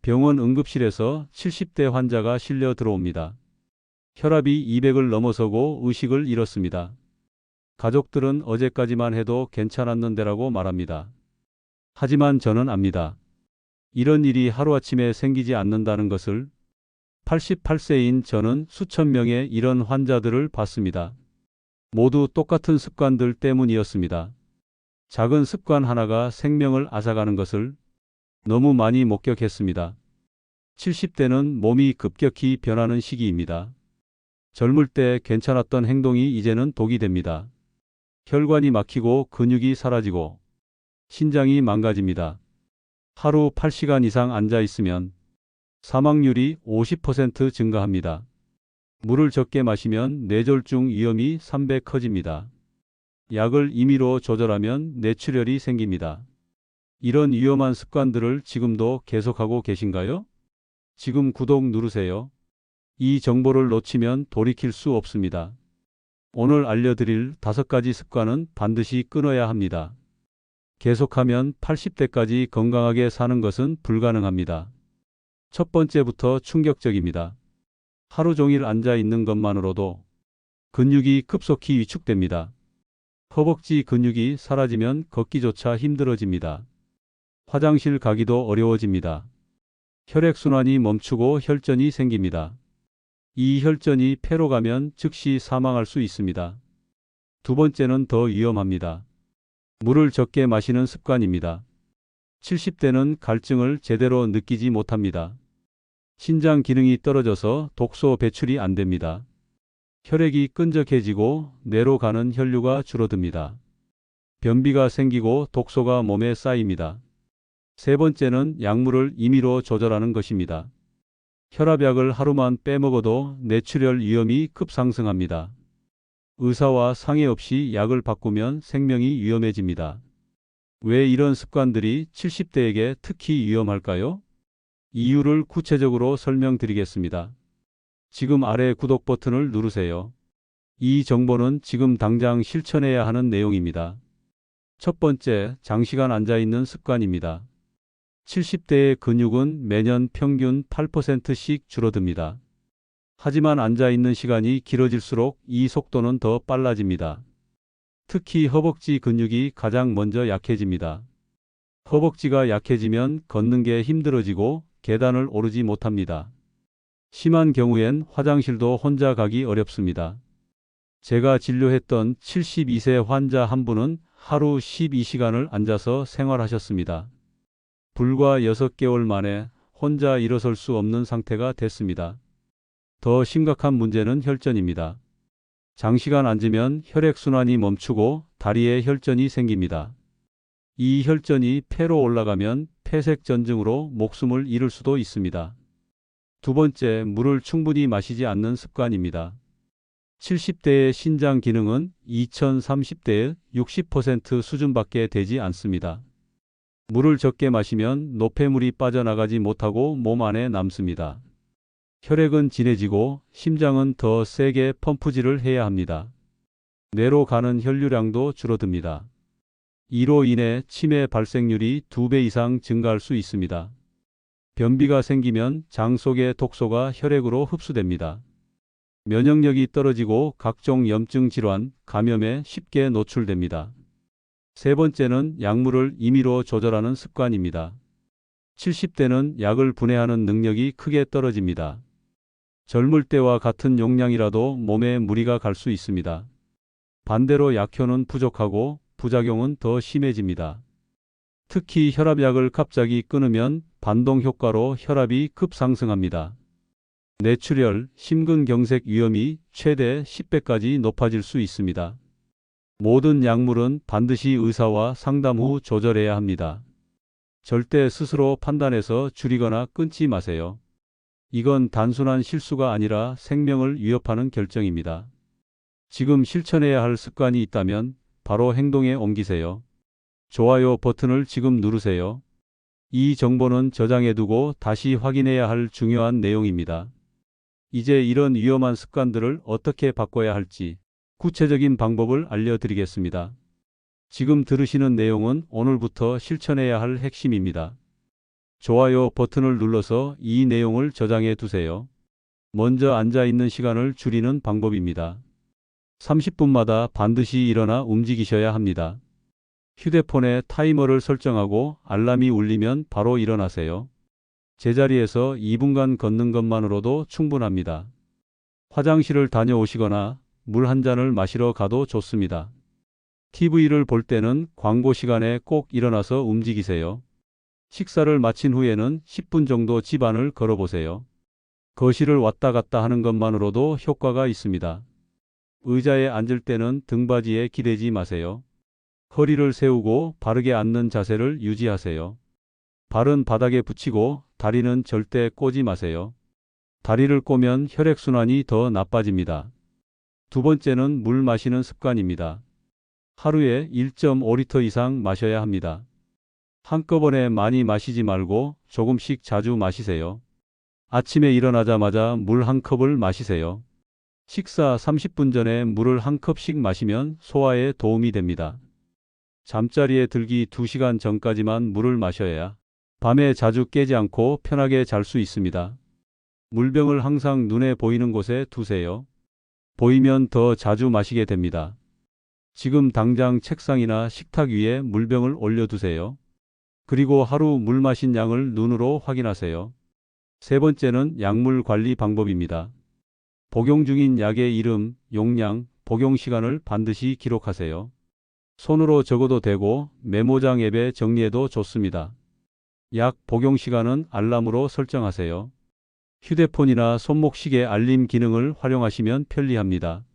병원 응급실에서 70대 환자가 실려 들어옵니다. 혈압이 200을 넘어서고 의식을 잃었습니다. 가족들은 어제까지만 해도 괜찮았는데라고 말합니다. 하지만 저는 압니다. 이런 일이 하루아침에 생기지 않는다는 것을. 88세인 저는 수천 명의 이런 환자들을 봤습니다. 모두 똑같은 습관들 때문이었습니다. 작은 습관 하나가 생명을 앗아가는 것을 너무 많이 목격했습니다. 70대는 몸이 급격히 변하는 시기입니다. 젊을 때 괜찮았던 행동이 이제는 독이 됩니다. 혈관이 막히고 근육이 사라지고 신장이 망가집니다. 하루 8시간 이상 앉아 있으면 사망률이 50% 증가합니다. 물을 적게 마시면 뇌졸중 위험이 3배 커집니다. 약을 임의로 조절하면 뇌출혈이 생깁니다. 이런 위험한 습관들을 지금도 계속하고 계신가요? 지금 구독 누르세요. 이 정보를 놓치면 돌이킬 수 없습니다. 오늘 알려드릴 5가지 습관은 반드시 끊어야 합니다. 계속하면 80대까지 건강하게 사는 것은 불가능합니다. 첫 번째부터 충격적입니다. 하루 종일 앉아 있는 것만으로도 근육이 급속히 위축됩니다. 허벅지 근육이 사라지면 걷기조차 힘들어집니다. 화장실 가기도 어려워집니다. 혈액순환이 멈추고 혈전이 생깁니다. 이 혈전이 폐로 가면 즉시 사망할 수 있습니다. 두 번째는 더 위험합니다. 물을 적게 마시는 습관입니다. 70대는 갈증을 제대로 느끼지 못합니다. 신장 기능이 떨어져서 독소 배출이 안 됩니다. 혈액이 끈적해지고 뇌로 가는 혈류가 줄어듭니다. 변비가 생기고 독소가 몸에 쌓입니다. 세 번째는 약물을 임의로 조절하는 것입니다. 혈압약을 하루만 빼먹어도 뇌출혈 위험이 급상승합니다. 의사와 상의 없이 약을 바꾸면 생명이 위험해집니다. 왜 이런 습관들이 70대에게 특히 위험할까요? 이유를 구체적으로 설명드리겠습니다. 지금 아래 구독 버튼을 누르세요. 이 정보는 지금 당장 실천해야 하는 내용입니다. 첫 번째, 장시간 앉아 있는 습관입니다. 70대의 근육은 매년 평균 8%씩 줄어듭니다. 하지만 앉아 있는 시간이 길어질수록 이 속도는 더 빨라집니다. 특히 허벅지 근육이 가장 먼저 약해집니다. 허벅지가 약해지면 걷는 게 힘들어지고 계단을 오르지 못합니다. 심한 경우엔 화장실도 혼자 가기 어렵습니다. 제가 진료했던 72세 환자 한 분은 하루 12시간을 앉아서 생활하셨습니다. 불과 6개월 만에 혼자 일어설 수 없는 상태가 됐습니다. 더 심각한 문제는 혈전입니다. 장시간 앉으면 혈액순환이 멈추고 다리에 혈전이 생깁니다. 이 혈전이 폐로 올라가면 폐색전증으로 목숨을 잃을 수도 있습니다. 두 번째, 물을 충분히 마시지 않는 습관입니다. 70대의 신장 기능은 2030대의 60% 수준밖에 되지 않습니다. 물을 적게 마시면 노폐물이 빠져나가지 못하고 몸 안에 남습니다. 혈액은 진해지고 심장은 더 세게 펌프질을 해야 합니다. 뇌로 가는 혈류량도 줄어듭니다. 이로 인해 치매 발생률이 2배 이상 증가할 수 있습니다. 변비가 생기면 장 속의 독소가 혈액으로 흡수됩니다. 면역력이 떨어지고 각종 염증 질환, 감염에 쉽게 노출됩니다. 세 번째는 약물을 임의로 조절하는 습관입니다. 70대는 약을 분해하는 능력이 크게 떨어집니다. 젊을 때와 같은 용량이라도 몸에 무리가 갈 수 있습니다. 반대로 약효는 부족하고 부작용은 더 심해집니다. 특히 혈압약을 갑자기 끊으면 반동 효과로 혈압이 급상승합니다. 뇌출혈, 심근경색 위험이 최대 10배까지 높아질 수 있습니다. 모든 약물은 반드시 의사와 상담 후 조절해야 합니다. 절대 스스로 판단해서 줄이거나 끊지 마세요. 이건 단순한 실수가 아니라 생명을 위협하는 결정입니다. 지금 실천해야 할 습관이 있다면 바로 행동에 옮기세요. 좋아요 버튼을 지금 누르세요. 이 정보는 저장해두고 다시 확인해야 할 중요한 내용입니다. 이제 이런 위험한 습관들을 어떻게 바꿔야 할지 구체적인 방법을 알려드리겠습니다. 지금 들으시는 내용은 오늘부터 실천해야 할 핵심입니다. 좋아요 버튼을 눌러서 이 내용을 저장해 두세요. 먼저 앉아 있는 시간을 줄이는 방법입니다. 30분마다 반드시 일어나 움직이셔야 합니다. 휴대폰에 타이머를 설정하고 알람이 울리면 바로 일어나세요. 제자리에서 2분간 걷는 것만으로도 충분합니다. 화장실을 다녀오시거나 물 한 잔을 마시러 가도 좋습니다. TV를 볼 때는 광고 시간에 꼭 일어나서 움직이세요. 식사를 마친 후에는 10분 정도 집안을 걸어보세요. 거실을 왔다 갔다 하는 것만으로도 효과가 있습니다. 의자에 앉을 때는 등받이에 기대지 마세요. 허리를 세우고 바르게 앉는 자세를 유지하세요. 발은 바닥에 붙이고 다리는 절대 꼬지 마세요. 다리를 꼬면 혈액순환이 더 나빠집니다. 두 번째는 물 마시는 습관입니다. 하루에 1.5리터 이상 마셔야 합니다. 한꺼번에 많이 마시지 말고 조금씩 자주 마시세요. 아침에 일어나자마자 물 한 컵을 마시세요. 식사 30분 전에 물을 한 컵씩 마시면 소화에 도움이 됩니다. 잠자리에 들기 2시간 전까지만 물을 마셔야 밤에 자주 깨지 않고 편하게 잘 수 있습니다. 물병을 항상 눈에 보이는 곳에 두세요. 보이면 더 자주 마시게 됩니다. 지금 당장 책상이나 식탁 위에 물병을 올려두세요. 그리고 하루 물 마신 양을 눈으로 확인하세요. 세 번째는 약물 관리 방법입니다. 복용 중인 약의 이름, 용량, 복용 시간을 반드시 기록하세요. 손으로 적어도 되고 메모장 앱에 정리해도 좋습니다. 약 복용 시간은 알람으로 설정하세요. 휴대폰이나 손목시계 알림 기능을 활용하시면 편리합니다.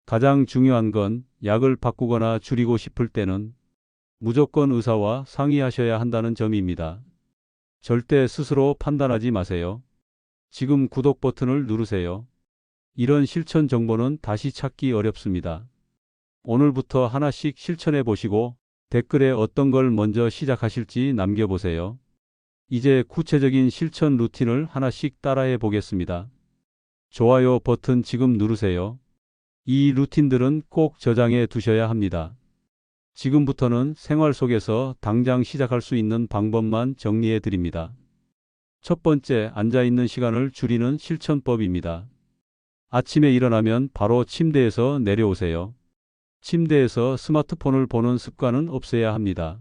가장 중요한 건 약을 바꾸거나 줄이고 싶을 때는 무조건 의사와 상의하셔야 한다는 점입니다. 절대 스스로 판단하지 마세요. 지금 구독 버튼을 누르세요. 이런 실천 정보는 다시 찾기 어렵습니다. 오늘부터 하나씩 실천해 보시고 댓글에 어떤 걸 먼저 시작하실지 남겨보세요. 이제 구체적인 실천 루틴을 하나씩 따라해 보겠습니다. 좋아요 버튼 지금 누르세요. 이 루틴들은 꼭 저장해 두셔야 합니다. 지금부터는 생활 속에서 당장 시작할 수 있는 방법만 정리해 드립니다. 첫 번째, 앉아 있는 시간을 줄이는 실천법입니다. 아침에 일어나면 바로 침대에서 내려오세요. 침대에서 스마트폰을 보는 습관은 없애야 합니다.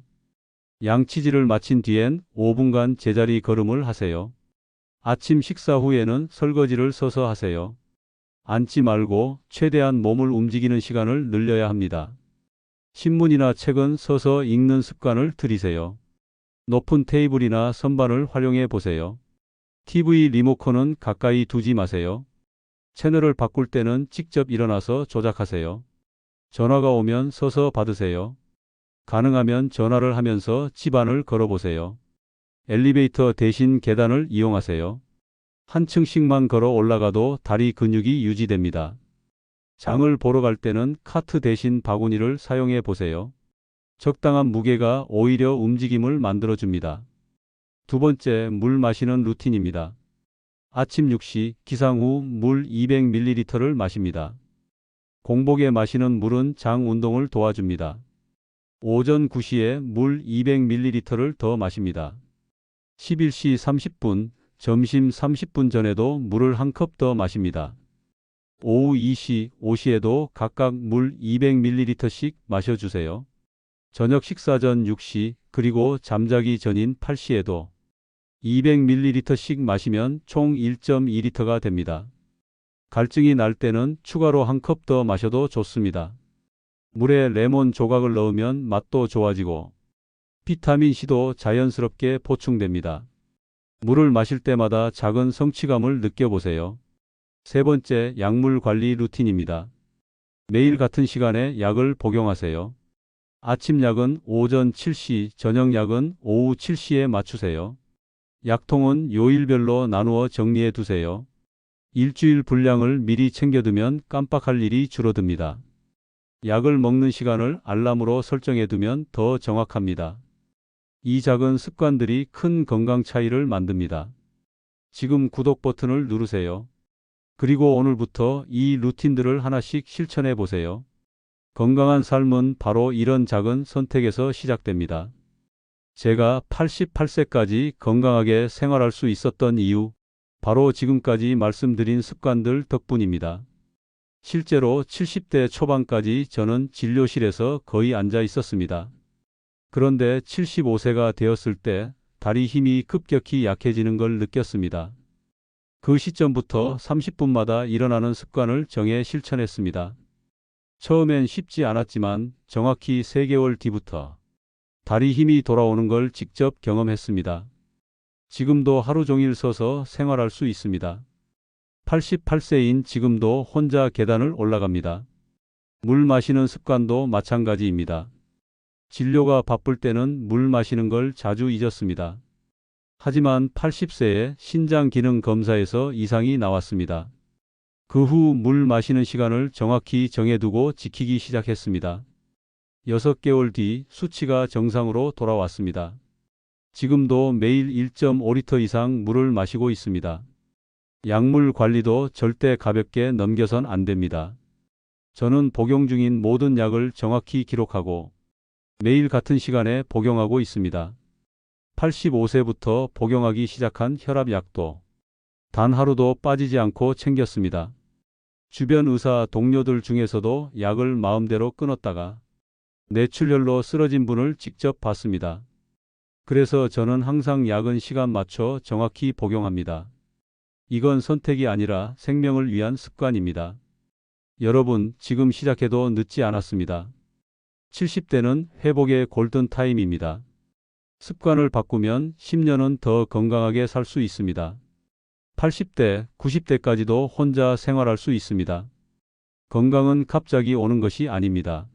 양치질을 마친 뒤엔 5분간 제자리 걸음을 하세요. 아침 식사 후에는 설거지를 서서 하세요. 앉지 말고 최대한 몸을 움직이는 시간을 늘려야 합니다. 신문이나 책은 서서 읽는 습관을 들이세요. 높은 테이블이나 선반을 활용해 보세요. TV 리모컨은 가까이 두지 마세요. 채널을 바꿀 때는 직접 일어나서 조작하세요. 전화가 오면 서서 받으세요. 가능하면 전화를 하면서 집안을 걸어보세요. 엘리베이터 대신 계단을 이용하세요. 한 층씩만 걸어 올라가도 다리 근육이 유지됩니다. 장을 보러 갈 때는 카트 대신 바구니를 사용해 보세요. 적당한 무게가 오히려 움직임을 만들어줍니다. 두 번째, 물 마시는 루틴입니다. 아침 6시 기상 후 물 200ml를 마십니다. 공복에 마시는 물은 장 운동을 도와줍니다. 오전 9시에 물 200ml를 더 마십니다. 11시 30분, 점심 30분 전에도 물을 한 컵 더 마십니다. 오후 2시, 5시에도 각각 물 200ml씩 마셔주세요. 저녁 식사 전 6시, 그리고 잠자기 전인 8시에도 200ml씩 마시면 총 1.2리터가 됩니다. 갈증이 날 때는 추가로 한 컵 더 마셔도 좋습니다. 물에 레몬 조각을 넣으면 맛도 좋아지고 비타민C도 자연스럽게 보충됩니다. 물을 마실 때마다 작은 성취감을 느껴보세요. 세 번째, 약물 관리 루틴입니다. 매일 같은 시간에 약을 복용하세요. 아침 약은 오전 7시, 저녁 약은 오후 7시에 맞추세요. 약통은 요일별로 나누어 정리해 두세요. 일주일 분량을 미리 챙겨두면 깜빡할 일이 줄어듭니다. 약을 먹는 시간을 알람으로 설정해 두면 더 정확합니다. 이 작은 습관들이 큰 건강 차이를 만듭니다. 지금 구독 버튼을 누르세요. 그리고 오늘부터 이 루틴들을 하나씩 실천해 보세요. 건강한 삶은 바로 이런 작은 선택에서 시작됩니다. 제가 88세까지 건강하게 생활할 수 있었던 이유, 바로 지금까지 말씀드린 습관들 덕분입니다. 실제로 70대 초반까지 저는 진료실에서 거의 앉아 있었습니다. 그런데 75세가 되었을 때 다리 힘이 급격히 약해지는 걸 느꼈습니다. 그 시점부터 30분마다 일어나는 습관을 정해 실천했습니다. 처음엔 쉽지 않았지만 정확히 3개월 뒤부터 다리 힘이 돌아오는 걸 직접 경험했습니다. 지금도 하루 종일 서서 생활할 수 있습니다. 88세인 지금도 혼자 계단을 올라갑니다. 물 마시는 습관도 마찬가지입니다. 진료가 바쁠 때는 물 마시는 걸 자주 잊었습니다. 하지만 80세에 신장 기능 검사에서 이상이 나왔습니다. 그 후 물 마시는 시간을 정확히 정해두고 지키기 시작했습니다. 6개월 뒤 수치가 정상으로 돌아왔습니다. 지금도 매일 1.5리터 이상 물을 마시고 있습니다. 약물 관리도 절대 가볍게 넘겨선 안 됩니다. 저는 복용 중인 모든 약을 정확히 기록하고 매일 같은 시간에 복용하고 있습니다. 85세부터 복용하기 시작한 혈압약도 단 하루도 빠지지 않고 챙겼습니다. 주변 의사 동료들 중에서도 약을 마음대로 끊었다가 뇌출혈로 쓰러진 분을 직접 봤습니다. 그래서 저는 항상 약은 시간 맞춰 정확히 복용합니다. 이건 선택이 아니라 생명을 위한 습관입니다. 여러분, 지금 시작해도 늦지 않았습니다. 70대는 회복의 골든타임입니다. 습관을 바꾸면 10년은 더 건강하게 살 수 있습니다. 80대, 90대까지도 혼자 생활할 수 있습니다. 건강은 갑자기 오는 것이 아닙니다.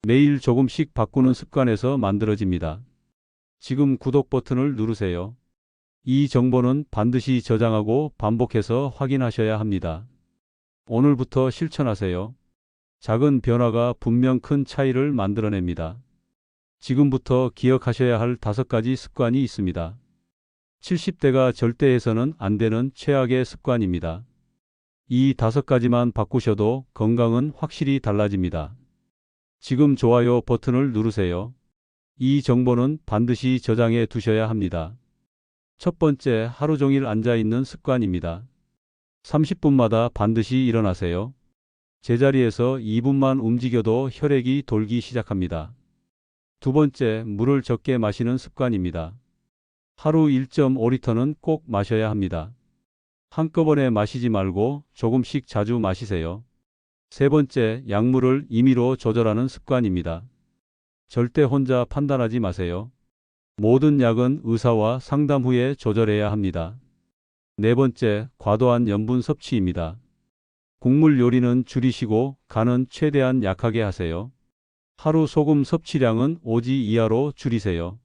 매일 조금씩 바꾸는 습관에서 만들어집니다. 지금 구독 버튼을 누르세요. 이 정보는 반드시 저장하고 반복해서 확인하셔야 합니다. 오늘부터 실천하세요. 작은 변화가 분명 큰 차이를 만들어냅니다. 지금부터 기억하셔야 할 5가지 습관이 있습니다. 70대가 절대 해서는 안 되는 최악의 습관입니다. 이 5가지만 바꾸셔도 건강은 확실히 달라집니다. 지금 좋아요 버튼을 누르세요. 이 정보는 반드시 저장해 두셔야 합니다. 첫 번째, 하루 종일 앉아 있는 습관입니다. 30분마다 반드시 일어나세요. 제자리에서 2분만 움직여도 혈액이 돌기 시작합니다. 두 번째, 물을 적게 마시는 습관입니다. 하루 1.5리터는 꼭 마셔야 합니다. 한꺼번에 마시지 말고 조금씩 자주 마시세요. 세 번째, 약물을 임의로 조절하는 습관입니다. 절대 혼자 판단하지 마세요. 모든 약은 의사와 상담 후에 조절해야 합니다. 네 번째, 과도한 염분 섭취입니다. 국물 요리는 줄이시고 간은 최대한 약하게 하세요. 하루 소금 섭취량은 5지 이하로 줄이세요.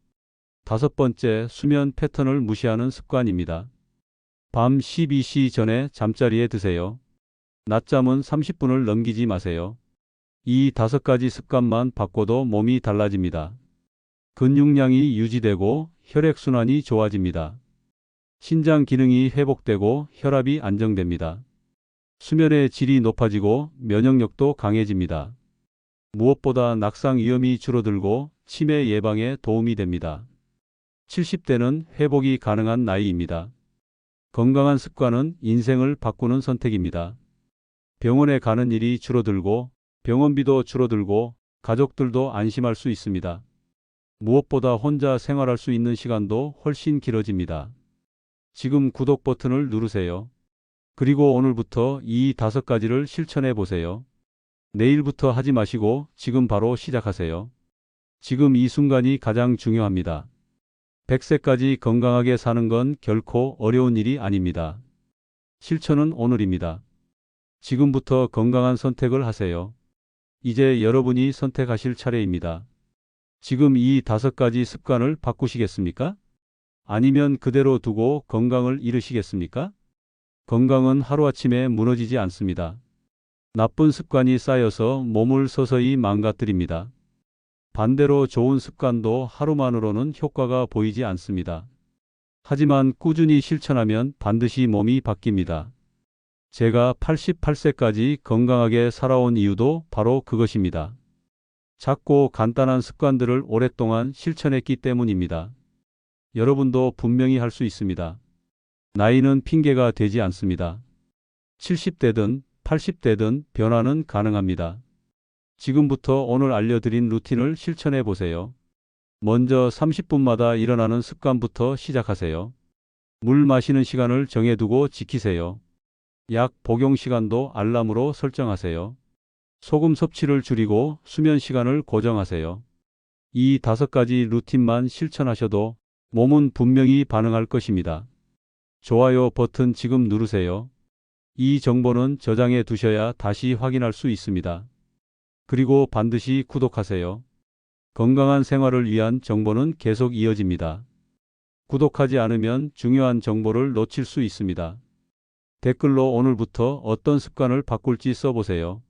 다섯 번째, 수면 패턴을 무시하는 습관입니다. 밤 12시 전에 잠자리에 드세요. 낮잠은 30분을 넘기지 마세요. 이 5가지 습관만 바꿔도 몸이 달라집니다. 근육량이 유지되고 혈액순환이 좋아집니다. 신장 기능이 회복되고 혈압이 안정됩니다. 수면의 질이 높아지고 면역력도 강해집니다. 무엇보다 낙상 위험이 줄어들고 치매 예방에 도움이 됩니다. 70대는 회복이 가능한 나이입니다. 건강한 습관은 인생을 바꾸는 선택입니다. 병원에 가는 일이 줄어들고 병원비도 줄어들고 가족들도 안심할 수 있습니다. 무엇보다 혼자 생활할 수 있는 시간도 훨씬 길어집니다. 지금 구독 버튼을 누르세요. 그리고 오늘부터 이 5가지를 실천해 보세요. 내일부터 하지 마시고 지금 바로 시작하세요. 지금 이 순간이 가장 중요합니다. 100세까지 건강하게 사는 건 결코 어려운 일이 아닙니다. 실천은 오늘입니다. 지금부터 건강한 선택을 하세요. 이제 여러분이 선택하실 차례입니다. 지금 이 5가지 습관을 바꾸시겠습니까? 아니면 그대로 두고 건강을 잃으시겠습니까? 건강은 하루아침에 무너지지 않습니다. 나쁜 습관이 쌓여서 몸을 서서히 망가뜨립니다. 반대로 좋은 습관도 하루만으로는 효과가 보이지 않습니다. 하지만 꾸준히 실천하면 반드시 몸이 바뀝니다. 제가 88세까지 건강하게 살아온 이유도 바로 그것입니다. 작고 간단한 습관들을 오랫동안 실천했기 때문입니다. 여러분도 분명히 할 수 있습니다. 나이는 핑계가 되지 않습니다. 70대든 80대든 변화는 가능합니다. 지금부터 오늘 알려드린 루틴을 실천해 보세요. 먼저 30분마다 일어나는 습관부터 시작하세요. 물 마시는 시간을 정해두고 지키세요. 약 복용 시간도 알람으로 설정하세요. 소금 섭취를 줄이고 수면 시간을 고정하세요. 이 5가지 루틴만 실천하셔도 몸은 분명히 반응할 것입니다. 좋아요 버튼 지금 누르세요. 이 정보는 저장해 두셔야 다시 확인할 수 있습니다. 그리고 반드시 구독하세요. 건강한 생활을 위한 정보는 계속 이어집니다. 구독하지 않으면 중요한 정보를 놓칠 수 있습니다. 댓글로 오늘부터 어떤 습관을 바꿀지 써보세요.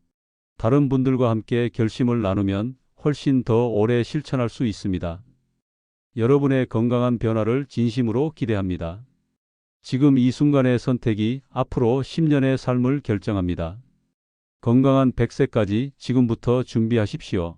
다른 분들과 함께 결심을 나누면 훨씬 더 오래 실천할 수 있습니다. 여러분의 건강한 변화를 진심으로 기대합니다. 지금 이 순간의 선택이 앞으로 10년의 삶을 결정합니다. 건강한 100세까지 지금부터 준비하십시오.